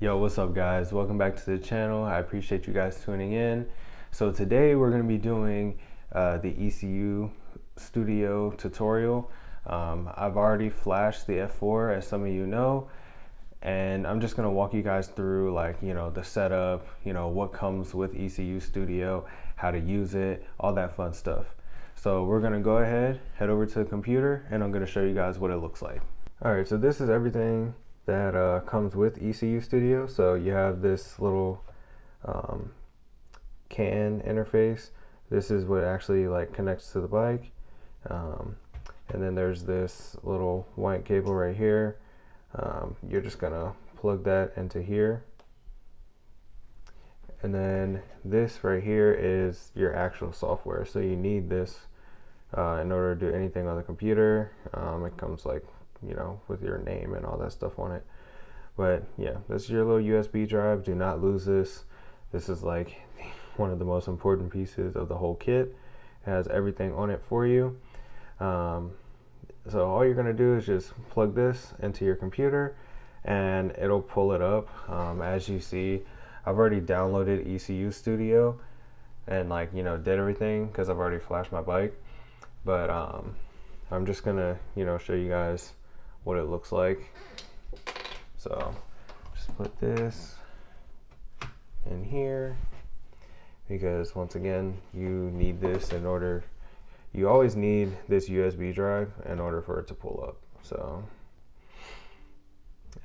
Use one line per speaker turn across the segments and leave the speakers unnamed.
Yo, what's up guys? Welcome back to the channel. I appreciate you guys tuning in. So today we're going to be doing the ECU Studio tutorial. I've already flashed the F4, as some of you know, and I'm just going to walk you guys through, like, the setup, what comes with ECU Studio, how to use it, all that fun stuff. So we're going to go ahead, head over to the computer, and I'm going to show you guys what it looks like. Alright, so this is everything that comes with ECU Studio. So you have this little CAN interface. This is what actually connects to the bike, and then there's this little white cable right here. You're just gonna plug that into here, and then this right here is your actual software. So you need this in order to do anything on the computer. It comes with your name and all that stuff on it. But yeah, this is your little USB drive. Do not lose this. This is one of the most important pieces of the whole kit. It has everything on it for you. So all you're gonna do is just plug this into your computer and it'll pull it up. As you see, I've already downloaded ECU Studio and did everything because I've already flashed my bike. But I'm just gonna show you guys what it looks like. So just put this in here, because once again, you need this in order, you always need this USB drive in order for it to pull up. So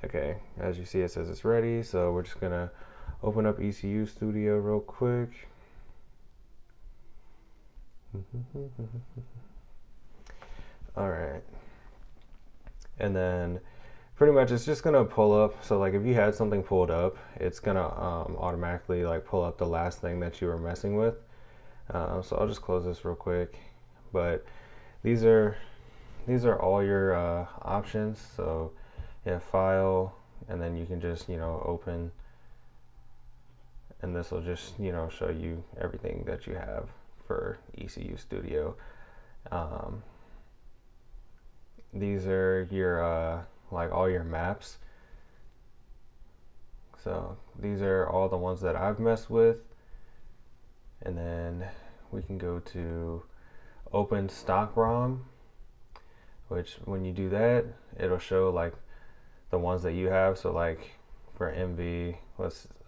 okay, as you see, it says it's ready. So we're just gonna open up ECU Studio real quick. All right, and then pretty much it's just gonna pull up. So if you had something pulled up, it's gonna automatically pull up the last thing that you were messing with. So I'll just close this real quick. But these are all your options. So you have file, and then you can just open, and this will just show you everything that you have for ECU Studio. These are your all your maps. So these are all the ones that I've messed with. And then we can go to open stock ROM, which when you do that, it'll show the ones that you have. So for MV,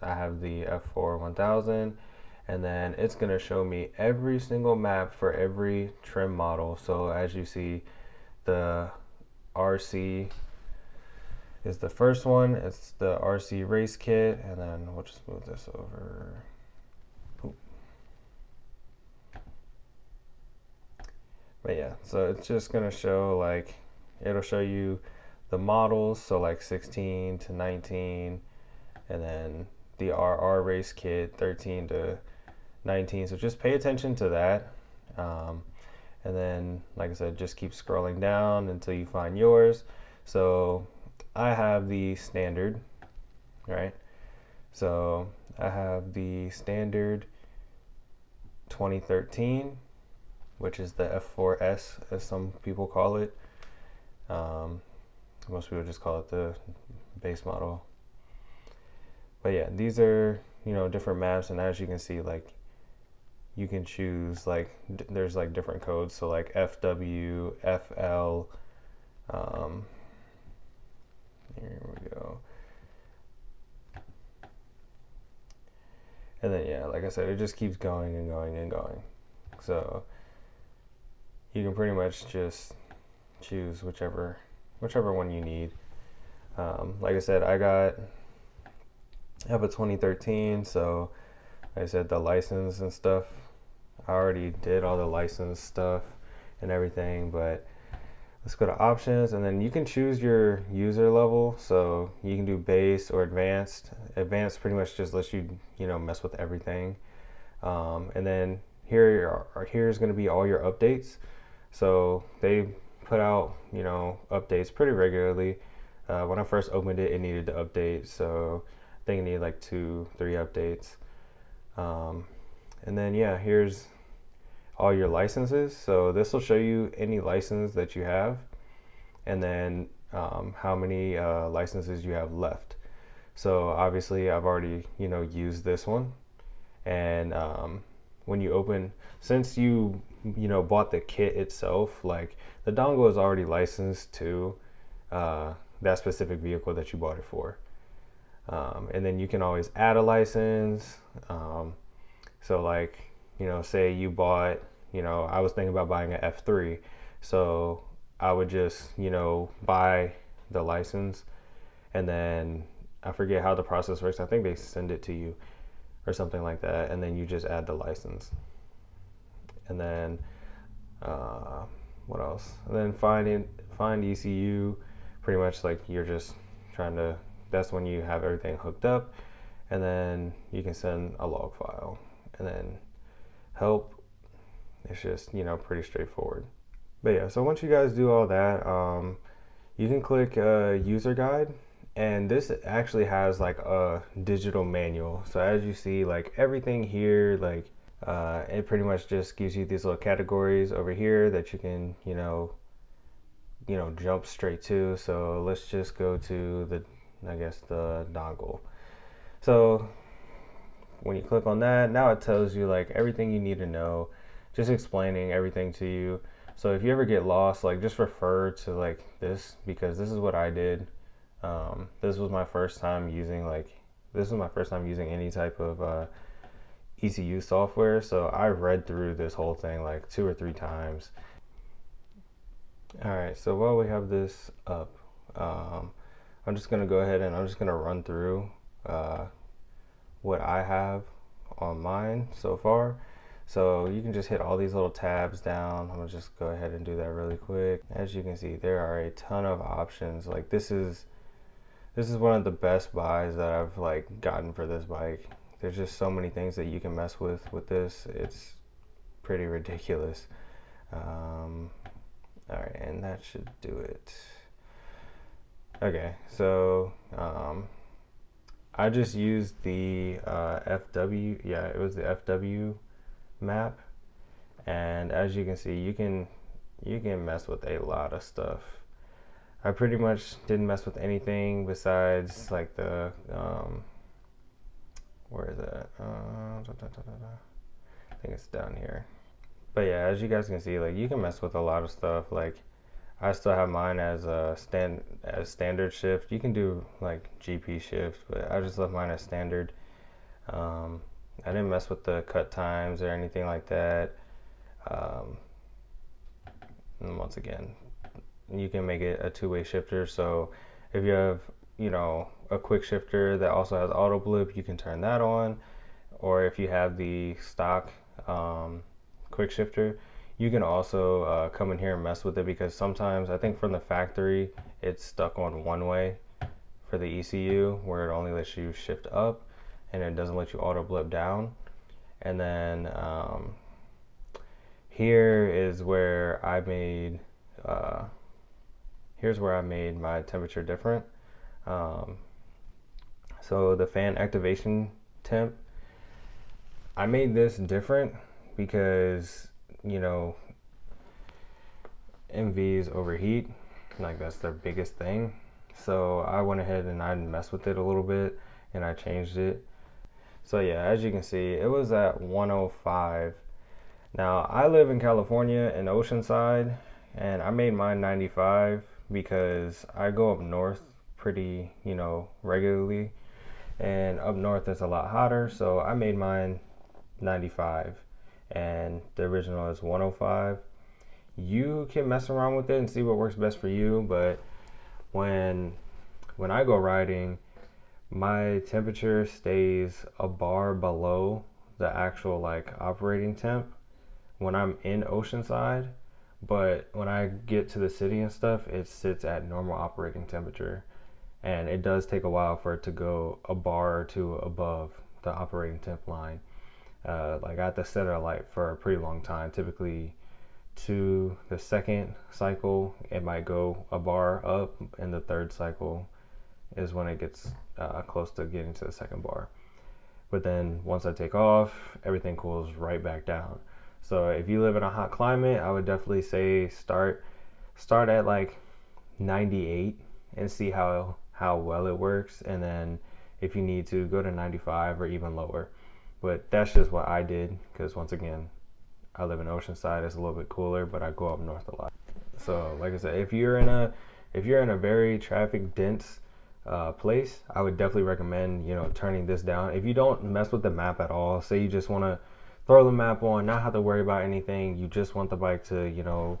I have the F4 1000, and then it's gonna show me every single map for every trim model. So as you see, the RC is the first one. It's the RC race kit, and then we'll just move this over. Oop. But yeah, so it's just gonna show it'll show you the models, so 16 to 19, and then the RR race kit 13 to 19. So just pay attention to that. And then, like I said, just keep scrolling down until you find yours. So I have the standard, right? So I have the standard 2013, which is the F4S, as some people call it. Most people just call it the base model. But yeah, these are different maps, and as you can see, you can choose there's different codes. So FW, FL, here we go. And then yeah, like I said, it just keeps going and going and going. So you can pretty much just choose whichever one you need. Like I said, I have a 2013, so like I said, the license and stuff, I already did all the license stuff and everything, but Let's go to options, and then you can choose your user level. So you can do base or advanced. Advanced pretty much just lets you, mess with everything. And then here's going to be all your updates. So they put out, updates pretty regularly. When I first opened it, it needed to update. So I think it needed like 2-3 updates. And then yeah, here's all your licenses. So this will show you any license that you have, and then how many licenses you have left. So obviously I've already used this one, and when you open, since you bought the kit itself, like the dongle is already licensed to that specific vehicle that you bought it for. And then you can always add a license. So like, say you bought, I was thinking about buying an F3. So I would just, buy the license, and then I forget how the process works. I think they send it to you or something like that. And then you just add the license. And then, what else? And then find ECU, pretty much like you're just trying to, that's when you have everything hooked up, and then you can send a log file. And then help, it's just pretty straightforward. But yeah, so once you guys do all that, you can click user guide, and this actually has like a digital manual. So as you see, like everything here, like it pretty much just gives you these little categories over here that you can jump straight to. So let's just go to the dongle. So when you click on that, now it tells you like everything you need to know, just explaining everything to you. So if you ever get lost, like just refer to like this, because this is what I did. This was my first time using any type of ECU software. So I read through this whole thing like 2 or 3 times. All right, so while we have this up, I'm just gonna go ahead and I'm just gonna run through what I have on mine so far. So you can just hit all these little tabs down. I'm gonna just go ahead and do that really quick. As you can see, there are a ton of options. Like this is one of the best buys that I've like gotten for this bike. There's just so many things that you can mess with this. It's pretty ridiculous. All right, and that should do it. Okay, so I just used the FW, yeah, it was the FW map, and as you can see, you can mess with a lot of stuff. I pretty much didn't mess with anything besides like the where is it? I think it's down here. But yeah, as you guys can see, like you can mess with a lot of stuff. Like I still have mine as a standard shift. You can do like GP shift, but I just left mine as standard. I didn't mess with the cut times or anything like that. And once again, you can make it a 2-way shifter. So if you have, a quick shifter that also has auto blip, you can turn that on. Or if you have the stock quick shifter, you can also come in here and mess with it, because sometimes I think from the factory it's stuck on 1-way for the ECU, where it only lets you shift up and it doesn't let you auto blip down. And then here is where I made here's where I made my temperature different. So the fan activation temp, I made this different because MVs overheat, like that's their biggest thing. So I went ahead and I messed with it a little bit and I changed it. So yeah, as you can see, it was at 105. Now I live in California in Oceanside, and I made mine 95 because I go up north pretty, regularly, and up north it's a lot hotter. So I made mine 95, and the original is 105. You can mess around with it and see what works best for you, but when I go riding, my temperature stays a bar below the actual like operating temp when I'm in Oceanside. but when I get to the city and stuff, it sits at normal operating temperature, and it does take a while for it to go a bar or two above the operating temp line. Like I have to set a light for a pretty long time. Typically, to the second cycle, it might go a bar up, and the third cycle is when it gets close to getting to the second bar. But then once I take off, everything cools right back down. So if you live in a hot climate, I would definitely say start at like 98 and see how well it works, and then if you need to, go to 95 or even lower. But that's just what I did, because once again, I live in Oceanside. It's a little bit cooler, but I go up north a lot. So like I said, if you're in a very traffic dense place, I would definitely recommend, turning this down. If you don't mess with the map at all, say you just want to throw the map on, not have to worry about anything, you just want the bike to,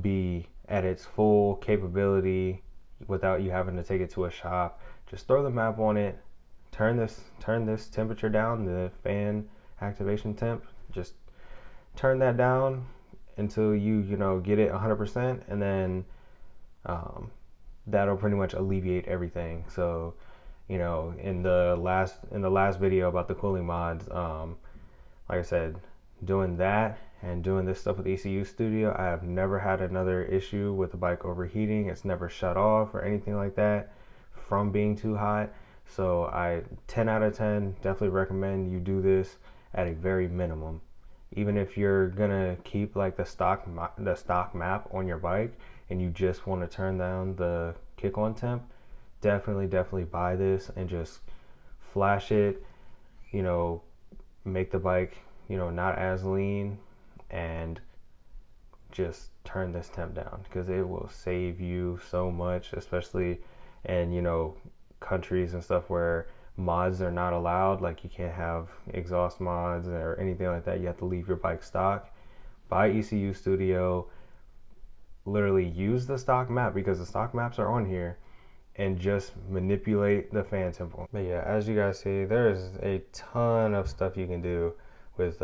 be at its full capability without you having to take it to a shop, just throw the map on it, turn this temperature down, the fan activation temp, just turn that down until you get it 100%, and then that'll pretty much alleviate everything. So in the last video about the cooling mods, like I said, doing that and doing this stuff with ECU Studio, I have never had another issue with the bike overheating. It's never shut off or anything like that from being too hot. So 10 out of 10, definitely recommend you do this at a very minimum. Even if you're gonna keep like the stock map on your bike and you just want to turn down the kick-on temp, definitely buy this and just flash it, make the bike not as lean, and just turn this temp down, because it will save you so much, especially in countries and stuff where mods are not allowed. Like you can't have exhaust mods or anything like that. You have to leave your bike stock. Buy ECU Studio, literally use the stock map, because the stock maps are on here, and just manipulate the fan temp. But yeah, as you guys see, there's a ton of stuff you can do with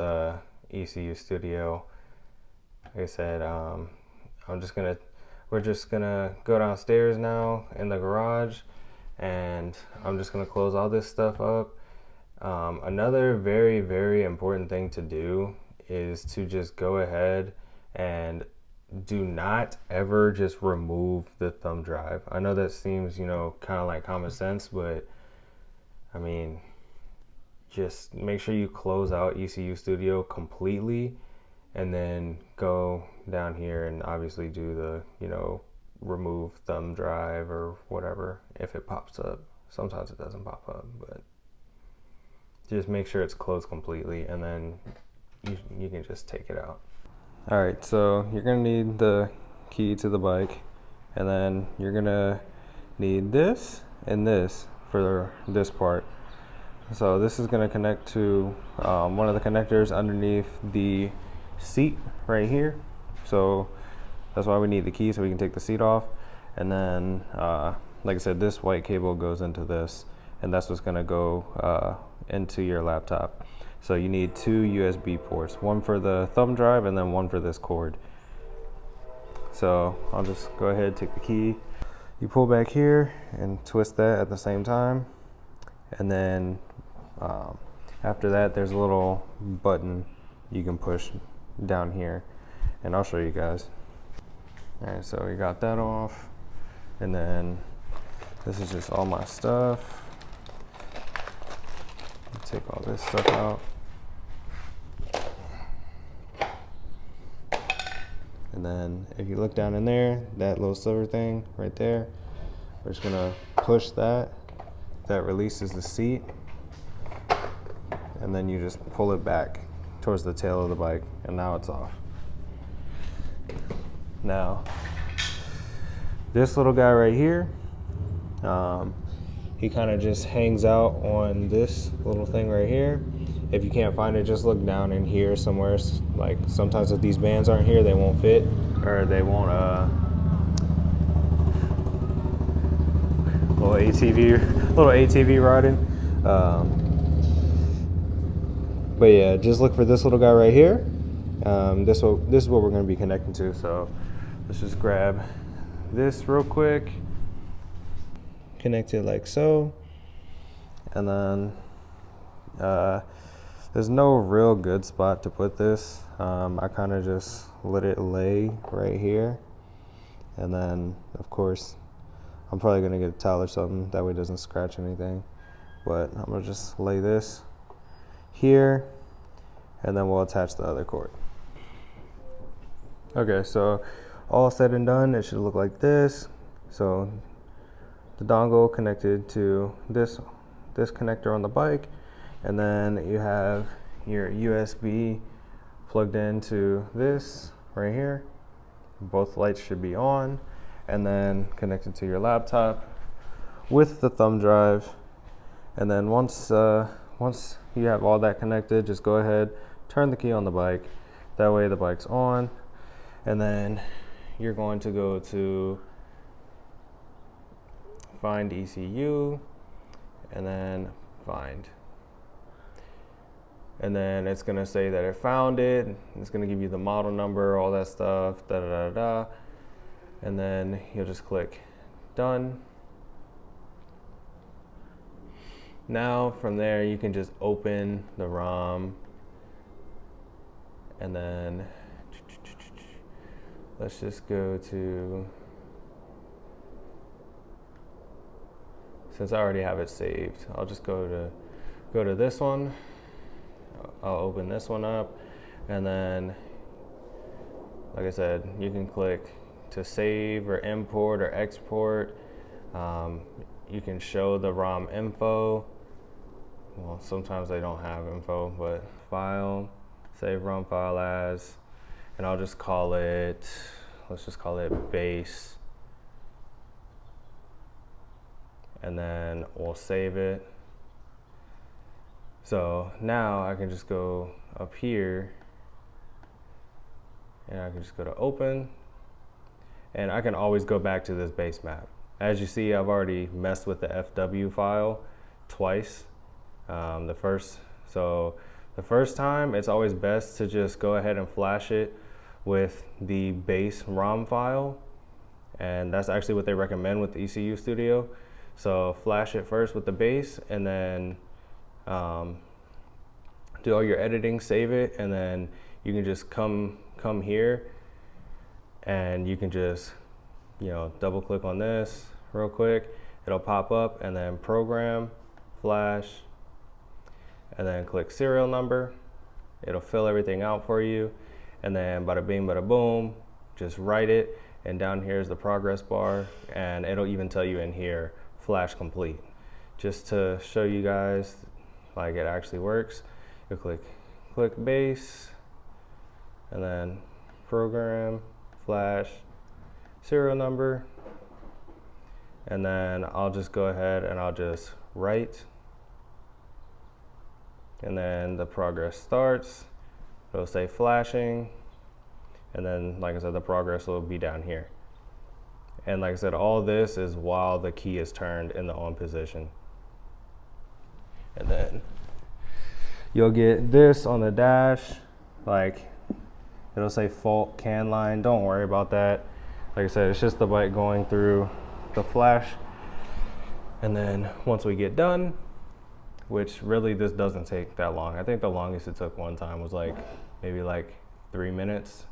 ECU Studio. Like I said, we're just gonna go downstairs now in the garage, and I'm just gonna close all this stuff up. Another very, very important thing to do is to just go ahead and do not ever just remove the thumb drive. I know that seems, kind of like common sense, but I mean, just make sure you close out ECU Studio completely, and then go down here and obviously do the, remove thumb drive or whatever if it pops up. Sometimes it doesn't pop up, but just make sure it's closed completely, and then you can just take it out. All right, so you're gonna need the key to the bike, and then you're gonna need this and this for this part. So this is gonna connect to one of the connectors underneath the seat right here. So that's why we need the key, so we can take the seat off. And then, like I said, this white cable goes into this, and that's what's gonna go into your laptop. So you need 2 USB ports, one for the thumb drive and then one for this cord. So I'll just go ahead and take the key. You pull back here and twist that at the same time. And then after that, there's a little button you can push down here, and I'll show you guys. All right, so we got that off. And then this is just all my stuff. Take all this stuff out. And then if you look down in there, that little silver thing right there, we're just gonna push that. That releases the seat. And then you just pull it back towards the tail of the bike, and now it's off. Now, this little guy right here, he kind of just hangs out on this little thing right here. If you can't find it, just look down in here somewhere. Like sometimes if these bands aren't here, they won't fit, or they won't, little ATV riding. But yeah, just look for this little guy right here. This is what we're going to be connecting to. So let's just grab this real quick, connect it like so, and then there's no real good spot to put this. I kind of just let it lay right here, and then of course I'm probably gonna get a towel or something that way it doesn't scratch anything, but I'm gonna just lay this here, and then we'll attach the other cord. Okay, so all said and done, it should look like this. So the dongle connected to this connector on the bike, and then you have your USB plugged into this right here. Both lights should be on, and then connected to your laptop with the thumb drive. And then once you have all that connected, just go ahead, turn the key on the bike. That way the bike's on, and then you're going to go to find ECU, and then find. And then it's gonna say that it found it. It's gonna give you the model number, all that stuff, da da da da. And then you'll just click done. Now from there you can just open the ROM, and then let's just go to, since I already have it saved, I'll just go to this one. I'll open this one up, and then like I said, you can click to save or import or export. You can show the ROM info. Well, sometimes they don't have info, but file, save ROM file as, and I'll just call it, let's just call it base, and then we'll save it. So now I can just go up here, and I can just go to open, and I can always go back to this base map. As you see, I've already messed with the FW file twice. The first time, it's always best to just go ahead and flash it with the base ROM file, and that's actually what they recommend with the ECU Studio. So flash it first with the base, and then do all your editing, save it, and then you can just come here, and you can just, you know, double click on this real quick. It'll pop up, and then program, flash, and then click serial number. It'll fill everything out for you, and then bada bing, bada boom, just write it, and down here is the progress bar, and it'll even tell you in here, flash complete. Just to show you guys like it actually works, you click base, and then program, flash, serial number, and then I'll just go ahead and I'll just write, and then the progress starts. It'll say flashing, and then like I said, the progress will be down here. And like I said, all this is while the key is turned in the on position. And then you'll get this on the dash, like it'll say fault can line. Don't worry about that. Like I said, it's just the bike going through the flash. And then once we get done, which really this doesn't take that long. I think the longest it took one time was like maybe like 3 minutes.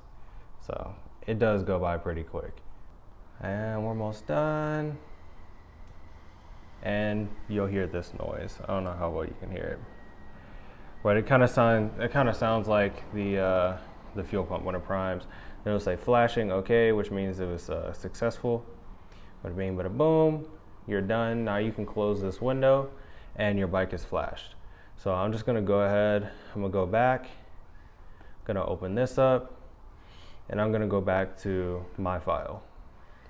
So it does go by pretty quick. And we're almost done. And you'll hear this noise. I don't know how well you can hear it, but it kind of sounds like the fuel pump when it primes. Then it'll say flashing, okay, which means it was successful. Bada bing, bada boom, you're done. Now you can close this window, and your bike is flashed. So I'm just gonna go ahead. I'm gonna go back. I'm gonna open this up, and I'm gonna go back to my file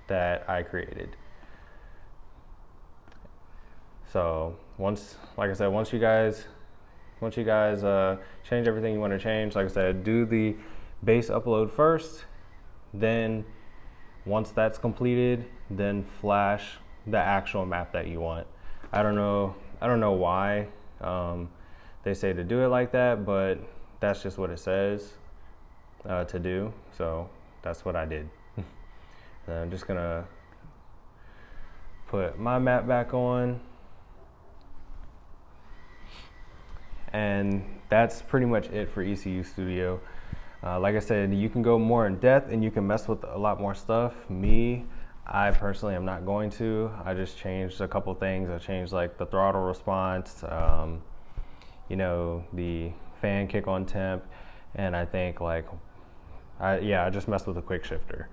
that I created. So like I said, once you guys change everything you want to change, like I said, do the base upload first. Then once that's completed, then flash the actual map that you want. I don't know why they say to do it like that, but that's just what it says. to do, so that's what I did. And I'm just gonna put my map back on, and that's pretty much it for ECU Studio. Like I said, you can go more in depth and you can mess with a lot more stuff. I personally am not going to. I just changed a couple things. I changed like the throttle response, you know, the fan kick on temp, and I think like, I just messed with the quick shifter.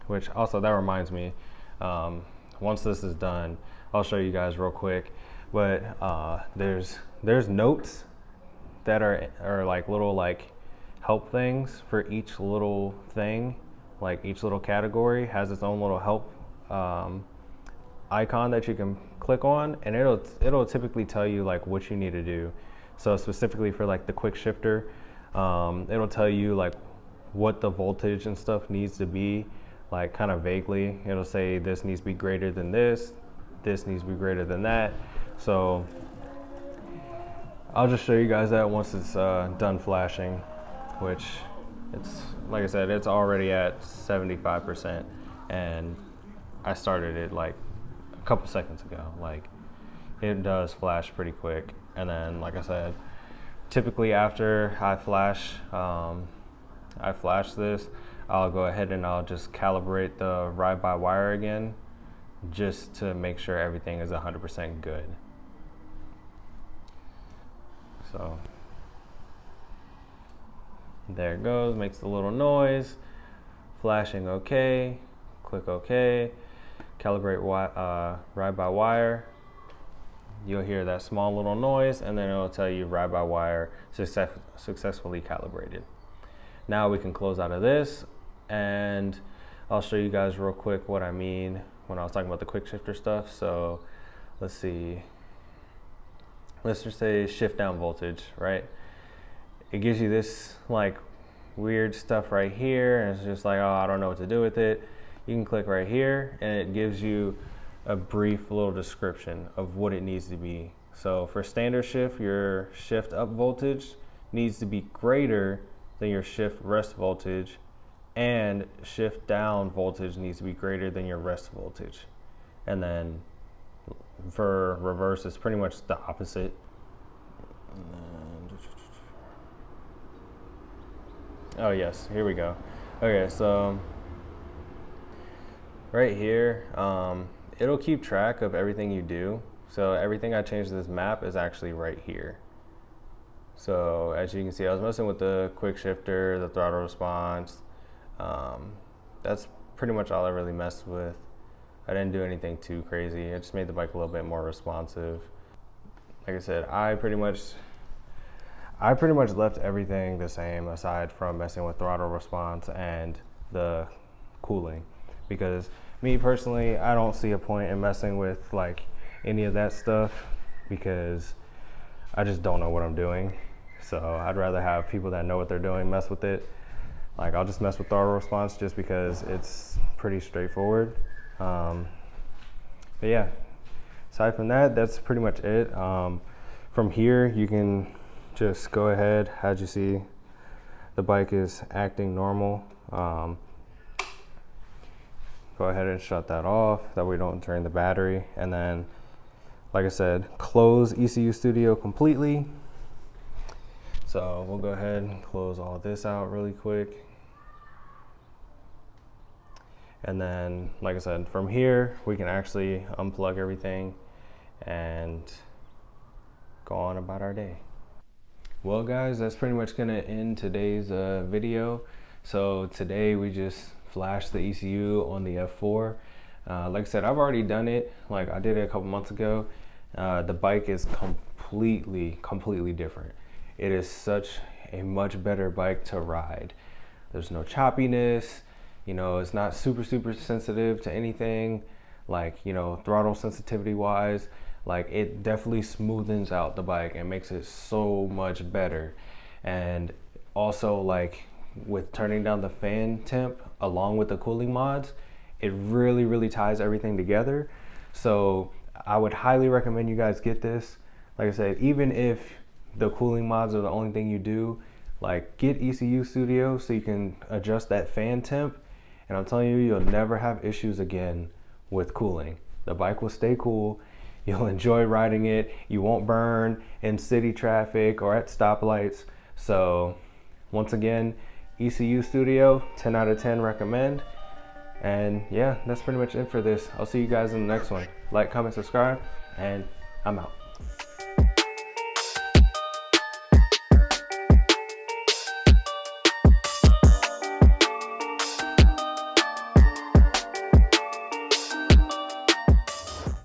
Which also, that reminds me, once this is done, I'll show you guys real quick. But there's notes that are like little like help things for each little thing. Like each little category has its own little help icon that you can click on, and it'll typically tell you like what you need to do. So specifically for like the quick shifter, it'll tell you like what the voltage and stuff needs to be, like kind of vaguely. It'll say this needs to be greater than this needs to be greater than that. So I'll just show you guys that once it's done flashing, which it's, like I said, it's already at 75%, and I started it like a couple seconds ago. Like, it does flash pretty quick. And then, like I said, typically after I flash this, I'll go ahead and I'll just calibrate the ride-by-wire again, just to make sure everything is 100% good. So there it goes, makes the little noise, flashing okay, click OK, calibrate ride-by-wire. You'll hear that small little noise, and then it'll tell you ride-by-wire successfully calibrated. Now we can close out of this, and I'll show you guys real quick what I mean when I was talking about the quick shifter stuff. So let's see, let's just say shift down voltage, right? It gives you this like weird stuff right here, and it's just like, oh, I don't know what to do with it. You can click right here, and it gives you a brief little description of what it needs to be. So for standard shift, your shift up voltage needs to be greater than your shift rest voltage, and shift down voltage needs to be greater than your rest voltage. And then for reverse, it's pretty much the opposite. Oh yes, here we go. Okay, so right here, it'll keep track of everything you do. So everything I changed to this map is actually right here. So as you can see, I was messing with the quick shifter, the throttle response. That's pretty much all I really messed with. I didn't do anything too crazy. I just made the bike a little bit more responsive. Like I said, I pretty much left everything the same aside from messing with throttle response and the cooling, because me personally, I don't see a point in messing with like any of that stuff, because I just don't know what I'm doing. So I'd rather have people that know what they're doing mess with it. Like, I'll just mess with throttle response just because it's pretty straightforward. But yeah, aside from that, that's pretty much it. From here, you can just go ahead. As you see, the bike is acting normal. Go ahead and shut that off, that we don't drain the battery. And then, like I said, close ECU Studio completely. So we'll go ahead and close all this out really quick. And then, like I said, from here, we can actually unplug everything and go on about our day. Well guys, that's pretty much gonna end today's video. So today we just flashed the ECU on the F4. Like I said, I've already done it. Like, I did it a couple months ago. The bike is completely different. It is such a much better bike to ride. There's no choppiness, you know, it's not super sensitive to anything, like, you know, throttle sensitivity wise. Like, it definitely smoothens out the bike and makes it so much better. And also, like, with turning down the fan temp along with the cooling mods, it really ties everything together. So I would highly recommend you guys get this. Like I said, even if the cooling mods are the only thing you do, Like, get ECU Studio so you can adjust that fan temp, and I'm telling you, you'll never have issues again with cooling. The bike will stay cool. You'll enjoy riding it. You won't burn in city traffic or at stoplights. So once again, ECU Studio, 10 out of 10 recommend. And yeah, that's pretty much it for this. I'll see you guys in the next one. Like, comment, subscribe, and I'm out.